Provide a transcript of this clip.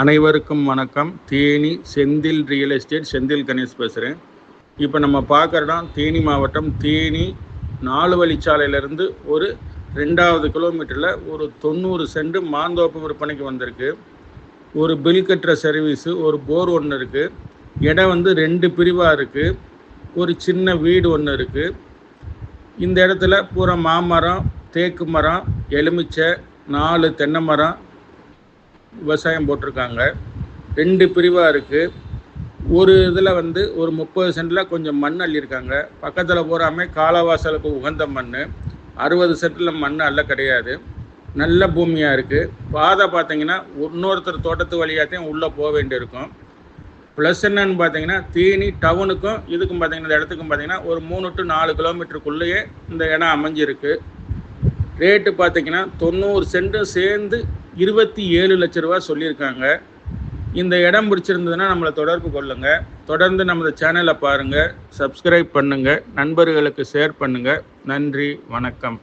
அனைவருக்கும் வணக்கம். Theni Senthil real estate, Senthil Ganesh பேசுகிறேன். இப்போ நம்ம பார்க்குற இடம் தேனி மாவட்டம். தேனி 4 வழிச்சாலையிலேருந்து ஒரு 2வது கிலோமீட்டரில் ஒரு 90 சென்ட் மாந்தோப்பு விற்பனைக்கு வந்திருக்கு. ஒரு பில் கட்டுற சர்வீஸு, ஒரு போர் ஒன்று இருக்குது. இடம் 2 பிரிவாக இருக்குது. ஒரு சின்ன வீடு ஒன்று இருக்குது. இந்த இடத்துல பூரா மாமரம், தேக்கு மரம், எலுமிச்சை, 4 தென்னை மரம் விவசாயம் போட்டிருக்காங்க. 2 பிரிவாக இருக்குது. ஒரு இதில் ஒரு 30 சென்டில் கொஞ்சம் மண் அள்ளியிருக்காங்க. பக்கத்தில் பூராமே காலவாசலுக்கு உகந்த மண். 60 சென்டில் மண் அல்ல கிடையாது. நல்ல பூமியாக இருக்குது. பாதை பார்த்தீங்கன்னா இன்னொருத்தர் தோட்டத்து வழியாகத்தையும் உள்ளே போக வேண்டியிருக்கும். ப்ளஸ் என்னன்னு பார்த்தீங்கன்னா, தேனி டவுனுக்கும் இதுக்கும் பார்த்தீங்கன்னா, இந்த இடத்துக்கும் பார்த்தீங்கன்னா ஒரு 3 to 4 கிலோமீட்டருக்குள்ளேயே இந்த இடம் அமைஞ்சிருக்கு. ரேட்டு பார்த்தீங்கன்னா 90 சென்ட்டும் சேர்ந்து 27 லட்ச ரூபா சொல்லியிருக்காங்க. இந்த இடம் பிடிச்சிருந்ததுன்னா நம்மளை தொடர்பு கொள்ளுங்கள். தொடர்ந்து நமது சேனலை பாருங்கள், சப்ஸ்கிரைப் பண்ணுங்கள், நண்பர்களுக்கு ஷேர் பண்ணுங்கள். நன்றி, வணக்கம்.